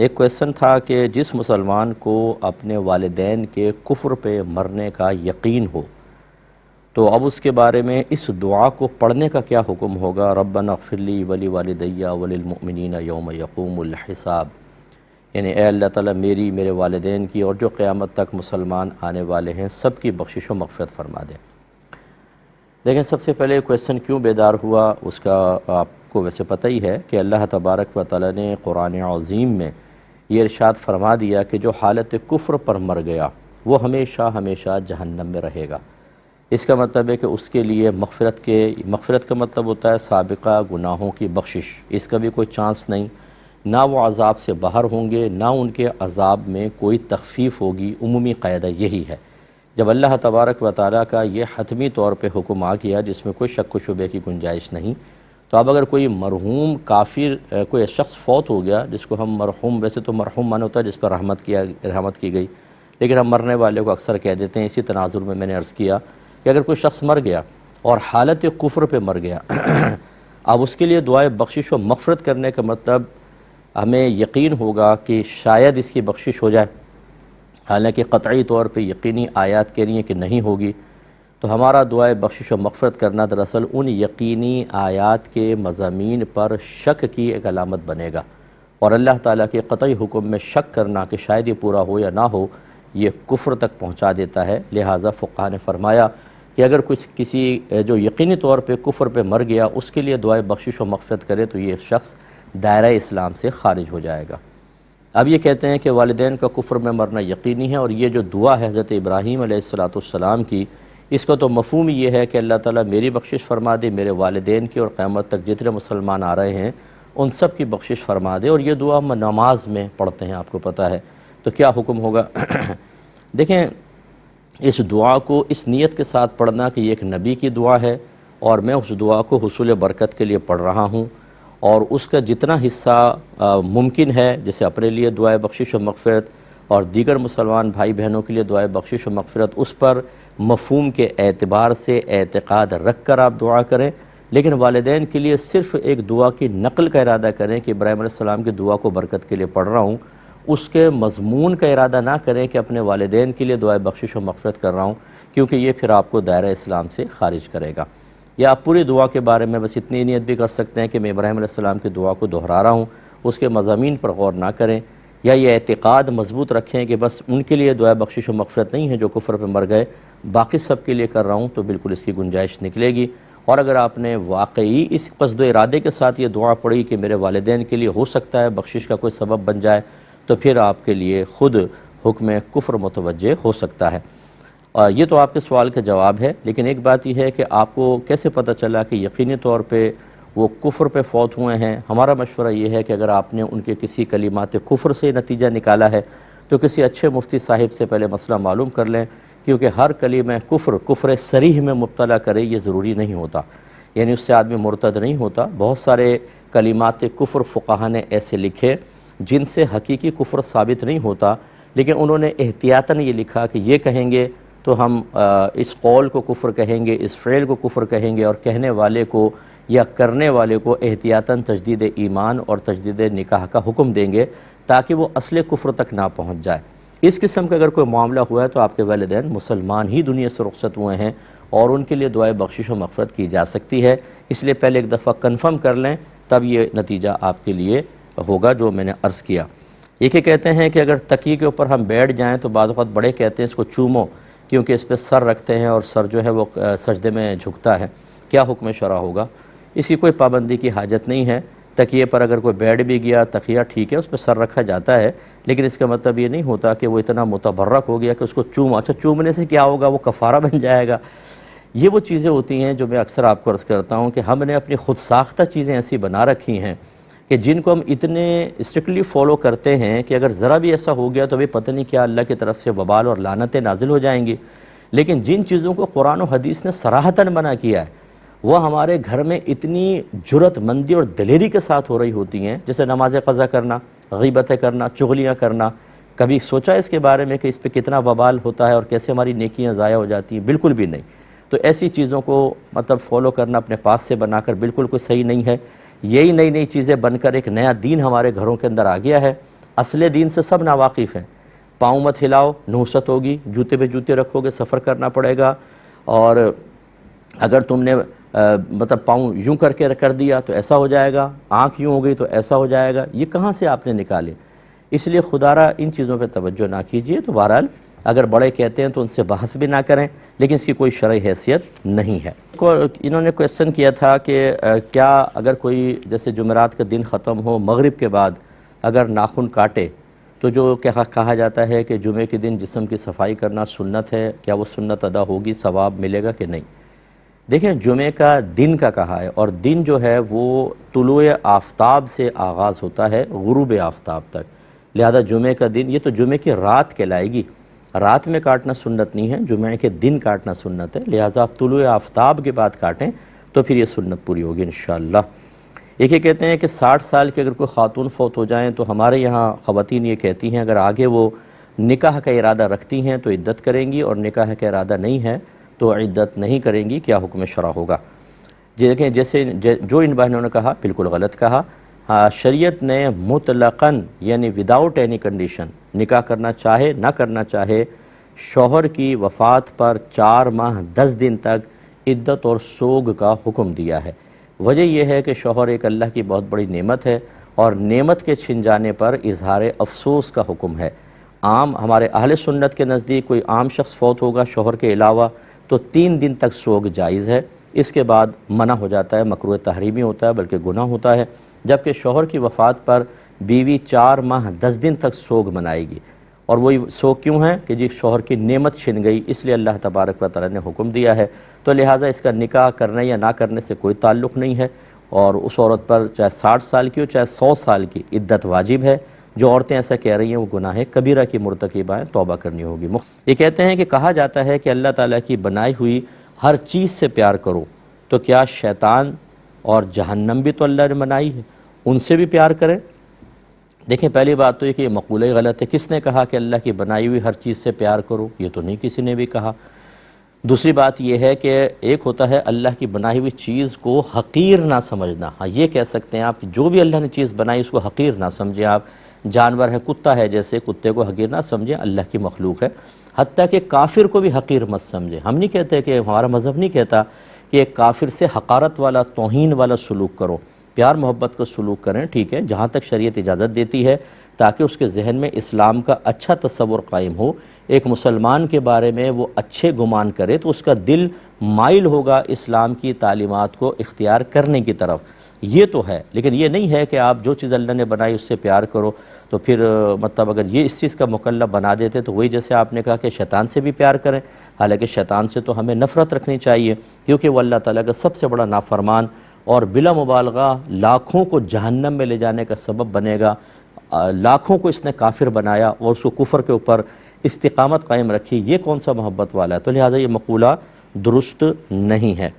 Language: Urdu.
ایک کویسچن تھا کہ جس مسلمان کو اپنے والدین کے کفر پہ مرنے کا یقین ہو تو اب اس کے بارے میں اس دعا کو پڑھنے کا کیا حکم ہوگا؟ ربنا اغفر لی ولی والدی وللمؤمنین یوم یقوم الحساب، یعنی اے اللہ تعالیٰ میرے والدین کی اور جو قیامت تک مسلمان آنے والے ہیں سب کی بخشش و مغفرت فرما دے۔ دیکھیں، سب سے پہلے کویسچن کیوں بیدار ہوا اس کا آپ کو ویسے پتہ ہی ہے کہ اللہ تبارک و تعالیٰ نے قرآن عظیم میں یہ ارشاد فرما دیا کہ جو حالت کفر پر مر گیا وہ ہمیشہ ہمیشہ جہنم میں رہے گا۔ اس کا مطلب ہے کہ اس کے لیے مغفرت کا مطلب ہوتا ہے سابقہ گناہوں کی بخشش، اس کا بھی کوئی چانس نہیں، نہ وہ عذاب سے باہر ہوں گے نہ ان کے عذاب میں کوئی تخفیف ہوگی۔ عمومی قاعدہ یہی ہے۔ جب اللہ تبارک و تعالیٰ کا یہ حتمی طور پہ حکم آ گیا جس میں کوئی شک و شبے کی گنجائش نہیں، تو اب اگر کوئی مرحوم کافر کوئی شخص فوت ہو گیا، جس کو ہم مرحوم، ویسے تو مرحوم معنی ہوتا ہے جس پر رحمت کی گئی، لیکن ہم مرنے والے کو اکثر کہہ دیتے ہیں۔ اسی تناظر میں نے عرض کیا کہ اگر کوئی شخص مر گیا اور حالت کفر پہ مر گیا اب اس کے لیے دعائے بخشش و مغفرت کرنے کا مطلب ہمیں یقین ہوگا کہ شاید اس کی بخشش ہو جائے، حالانکہ قطعی طور پہ یقینی آیات کہہ رہی ہیں کہ نہیں ہوگی، تو ہمارا دعائے بخشش و مغفرت کرنا دراصل ان یقینی آیات کے مضامین پر شک کی ایک علامت بنے گا، اور اللہ تعالیٰ کے قطعی حکم میں شک کرنا کہ شاید یہ پورا ہو یا نہ ہو یہ کفر تک پہنچا دیتا ہے۔ لہٰذا فقہاء نے فرمایا کہ اگر کسی جو یقینی طور پہ کفر پہ مر گیا اس کے لیے دعائے بخشش و مغفرت کرے تو یہ شخص دائرہ اسلام سے خارج ہو جائے گا۔ اب یہ کہتے ہیں کہ والدین کا کفر میں مرنا یقینی ہے، اور یہ جو دعا ہے حضرت ابراہیم علیہ السلام کی، اس کا تو مفہوم یہ ہے کہ اللہ تعالیٰ میری بخشش فرما دے، میرے والدین کی اور قیامت تک جتنے مسلمان آ رہے ہیں ان سب کی بخشش فرما دے، اور یہ دعا ہم نماز میں پڑھتے ہیں، آپ کو پتہ ہے۔ تو کیا حکم ہوگا؟ دیکھیں، اس دعا کو اس نیت کے ساتھ پڑھنا کہ یہ ایک نبی کی دعا ہے اور میں اس دعا کو حصول برکت کے لیے پڑھ رہا ہوں، اور اس کا جتنا حصہ ممکن ہے، جیسے اپنے لیے دعائے بخشش و مغفرت اور دیگر مسلمان بھائی بہنوں کے لیے دعائے بخشش و مغفرت، اس پر مفہوم کے اعتبار سے اعتقاد رکھ کر آپ دعا کریں، لیکن والدین کے لیے صرف ایک دعا کی نقل کا ارادہ کریں کہ ابراہیم علیہ السلام کی دعا کو برکت کے لیے پڑھ رہا ہوں، اس کے مضمون کا ارادہ نہ کریں کہ اپنے والدین کے لیے دعائے بخشش و مغفرت کر رہا ہوں، کیونکہ یہ پھر آپ کو دائرہ اسلام سے خارج کرے گا۔ یا آپ پوری دعا کے بارے میں بس اتنی نیت بھی کر سکتے ہیں کہ میں ابراہیم علیہ السلام کی دعا کو دہرا رہا ہوں، اس کے مضامین پر غور نہ کریں، یا یہ اعتقاد مضبوط رکھیں کہ بس ان کے لیے دعائے بخشش و مغفرت نہیں ہے جو کفر پہ مر گئے، باقی سب کے لیے کر رہا ہوں، تو بالکل اس کی گنجائش نکلے گی۔ اور اگر آپ نے واقعی اس قصد و ارادے کے ساتھ یہ دعا پڑھی کہ میرے والدین کے لیے ہو سکتا ہے بخشش کا کوئی سبب بن جائے، تو پھر آپ کے لیے خود حکم کفر متوجہ ہو سکتا ہے۔ اور یہ تو آپ کے سوال کا جواب ہے، لیکن ایک بات یہ ہے کہ آپ کو کیسے پتہ چلا کہ یقینی طور پہ وہ کفر پہ فوت ہوئے ہیں؟ ہمارا مشورہ یہ ہے کہ اگر آپ نے ان کے کسی کلمات کفر سے نتیجہ نکالا ہے تو کسی اچھے مفتی صاحب سے پہلے مسئلہ معلوم کر لیں، کیونکہ ہر کلمہ کفر صریح میں مبتلا کرے یہ ضروری نہیں ہوتا، یعنی اس سے آدمی مرتد نہیں ہوتا۔ بہت سارے کلمات کفر فقہاء نے ایسے لکھے جن سے حقیقی کفر ثابت نہیں ہوتا، لیکن انہوں نے احتیاطاً یہ لکھا کہ یہ کہیں گے تو ہم اس قول کو کفر کہیں گے، اس فعل کو کفر کہیں گے، اور کہنے والے کو یا کرنے والے کو احتیاطاً تجدید ایمان اور تجدید نکاح کا حکم دیں گے تاکہ وہ اصل کفر تک نہ پہنچ جائے۔ اس قسم کا اگر کوئی معاملہ ہوا ہے تو آپ کے والدین مسلمان ہی دنیا سے رخصت ہوئے ہیں اور ان کے لیے دعائے بخشش و مغفرت کی جا سکتی ہے، اس لیے پہلے ایک دفعہ کنفرم کر لیں، تب یہ نتیجہ آپ کے لیے ہوگا جو میں نے عرض کیا۔ یہ کہتے ہیں کہ اگر تکیے کے اوپر ہم بیٹھ جائیں تو بعض اوقات بڑے کہتے ہیں اس کو چومو، کیونکہ اس پہ سر رکھتے ہیں اور سر جو ہے وہ سجدے میں جھکتا ہے، کیا حکم شرع ہوگا؟ اس کی کوئی پابندی کی حاجت نہیں ہے۔ تکیے پر اگر کوئی بیٹھ بھی گیا، تکیہ ٹھیک ہے اس پہ سر رکھا جاتا ہے، لیکن اس کا مطلب یہ نہیں ہوتا کہ وہ اتنا متبرک ہو گیا کہ اس کو اچھا چومنے سے کیا ہوگا، وہ کفارہ بن جائے گا۔ یہ وہ چیزیں ہوتی ہیں جو میں اکثر آپ کو عرض کرتا ہوں کہ ہم نے اپنی خود ساختہ چیزیں ایسی بنا رکھی ہیں کہ جن کو ہم اتنے اسٹرکٹلی فالو کرتے ہیں کہ اگر ذرا بھی ایسا ہو گیا تو بھی پتہ نہیں کیا اللہ کی طرف سے وبال اور لعنتیں نازل ہو جائیں گی۔ لیکن جن چیزوں کو قرآن و حدیث نے صراحتاً منع کیا ہے وہ ہمارے گھر میں اتنی جرأت مندی اور دلیری کے ساتھ ہو رہی ہوتی ہیں، جیسے نماز قضا کرنا، غیبتیں کرنا، چغلیاں کرنا۔ کبھی سوچا اس کے بارے میں کہ اس پہ کتنا وبال ہوتا ہے اور کیسے ہماری نیکیاں ضائع ہو جاتی ہیں؟ بالکل بھی نہیں۔ تو ایسی چیزوں کو فالو کرنا اپنے پاس سے بنا کر بالکل کوئی صحیح نہیں ہے۔ یہی نئی نئی چیزیں بن کر ایک نیا دین ہمارے گھروں کے اندر آ گیا ہے، اصل دین سے سب ناواقف ہیں۔ پاؤں مت ہلاؤ، نحوست ہوگی، جوتے پہ جوتے رکھو گے، سفر کرنا پڑے گا، اور اگر تم نے مطلب پاؤں یوں کر دیا تو ایسا ہو جائے گا، آنکھ یوں ہو گئی تو ایسا ہو جائے گا، یہ کہاں سے آپ نے نکالے؟ اس لیے خدا را ان چیزوں پہ توجہ نہ کیجیے۔ تو بہرحال اگر بڑے کہتے ہیں تو ان سے بحث بھی نہ کریں، لیکن اس کی کوئی شرعی حیثیت نہیں ہے۔ انہوں نے کویسچن کیا تھا کہ کیا اگر کوئی جیسے جمعرات کا دن ختم ہو، مغرب کے بعد اگر ناخن کاٹے تو جو کہا جاتا ہے کہ جمعے کے دن جسم کی صفائی کرنا سنت ہے، کیا وہ سنت ادا ہوگی، ثواب ملے گا کہ نہیں؟ دیکھیں، جمعے کا دن کا کہا ہے، اور دن جو ہے وہ طلوع آفتاب سے آغاز ہوتا ہے غروب آفتاب تک، لہذا جمعے کا دن، یہ تو جمعے کی رات کہلائے گی، رات میں کاٹنا سنت نہیں ہے، جمعے کے دن کاٹنا سنت ہے، لہذا آپ طلوع آفتاب کے بعد کاٹیں تو پھر یہ سنت پوری ہوگی انشاءاللہ۔ ایک یہ کہتے ہیں کہ 60 سال کے اگر کوئی خاتون فوت ہو جائیں تو ہمارے یہاں خواتین یہ کہتی ہیں اگر آگے وہ نکاح کا ارادہ رکھتی ہیں تو عدت کریں گی، اور نکاح کا ارادہ نہیں ہے تو عدت نہیں کریں گی، کیا حکم شرع ہوگا؟ دیکھیں، جیسے جو ان بہنوں نے کہا بالکل غلط کہا۔ شریعت نے مطلقاً یعنی وداؤٹ اینی کنڈیشن نکاح کرنا چاہے نہ کرنا چاہے، شوہر کی وفات پر 4 ماہ 10 دن تک عدت اور سوگ کا حکم دیا ہے۔ وجہ یہ ہے کہ شوہر ایک اللہ کی بہت بڑی نعمت ہے، اور نعمت کے چھن جانے پر اظہار افسوس کا حکم ہے۔ عام ہمارے اہل سنت کے نزدیک کوئی عام شخص فوت ہوگا شوہر کے علاوہ تو 3 دن تک سوگ جائز ہے، اس کے بعد منع ہو جاتا ہے، مکروہ تحریمی ہوتا ہے، بلکہ گناہ ہوتا ہے، جبکہ شوہر کی وفات پر بیوی 4 ماہ 10 دن تک سوگ منائے گی۔ اور وہی سوگ کیوں ہے کہ جی شوہر کی نعمت چھن گئی، اس لیے اللہ تبارک و تعالیٰ نے حکم دیا ہے، تو لہٰذا اس کا نکاح کرنے یا نہ کرنے سے کوئی تعلق نہیں ہے، اور اس عورت پر چاہے 60 سال کی ہو چاہے 100 سال کی عدت واجب ہے۔ جو عورتیں ایسا کہہ رہی ہیں وہ گناہ کبیرہ کی مرتکبہ ہیں، توبہ کرنی ہوگی۔ یہ کہتے ہیں کہ کہا جاتا ہے کہ اللہ تعالیٰ کی بنائی ہوئی ہر چیز سے پیار کرو، تو کیا شیطان اور جہنم بھی تو اللہ نے بنائی ہے، ان سے بھی پیار کریں؟ دیکھیں، پہلی بات تو یہ کہ یہ مقولہ ہی غلط ہے۔ کس نے کہا کہ اللہ کی بنائی ہوئی ہر چیز سے پیار کرو؟ یہ تو نہیں کسی نے بھی کہا۔ دوسری بات یہ ہے کہ ایک ہوتا ہے اللہ کی بنائی ہوئی چیز کو حقیر نہ سمجھنا۔ ہاں، یہ کہہ سکتے ہیں آپ کہ جو بھی اللہ نے چیز بنائی اس کو حقیر نہ سمجھیں آپ۔ جانور ہے، کتا ہے، جیسے کتے کو حقیر نہ سمجھیں، اللہ کی مخلوق ہے۔ حتیٰ کہ کافر کو بھی حقیر مت سمجھیں۔ ہم نہیں کہتے کہ ہمارا مذہب نہیں کہتا کہ ایک کافر سے حقارت والا، توہین والا سلوک کرو، پیار محبت کا سلوک کریں، ٹھیک ہے، جہاں تک شریعت اجازت دیتی ہے، تاکہ اس کے ذہن میں اسلام کا اچھا تصور قائم ہو، ایک مسلمان کے بارے میں وہ اچھے گمان کرے تو اس کا دل مائل ہوگا اسلام کی تعلیمات کو اختیار کرنے کی طرف۔ یہ تو ہے، لیکن یہ نہیں ہے کہ آپ جو چیز اللہ نے بنائی اس سے پیار کرو، تو پھر مطلب اگر یہ اس چیز کا مکلف بنا دیتے تو وہی جیسے آپ نے کہا کہ شیطان سے بھی پیار کریں، حالانکہ شیطان سے تو ہمیں نفرت رکھنی چاہیے، کیونکہ وہ اللہ تعالیٰ کا سب سے بڑا نافرمان اور بلا مبالغہ لاکھوں کو جہنم میں لے جانے کا سبب بنے گا۔ لاکھوں کو اس نے کافر بنایا اور اس کو کفر کے اوپر استقامت قائم رکھی، یہ کون سا محبت والا ہے؟ تو لہٰذا یہ مقولہ درست نہیں ہے۔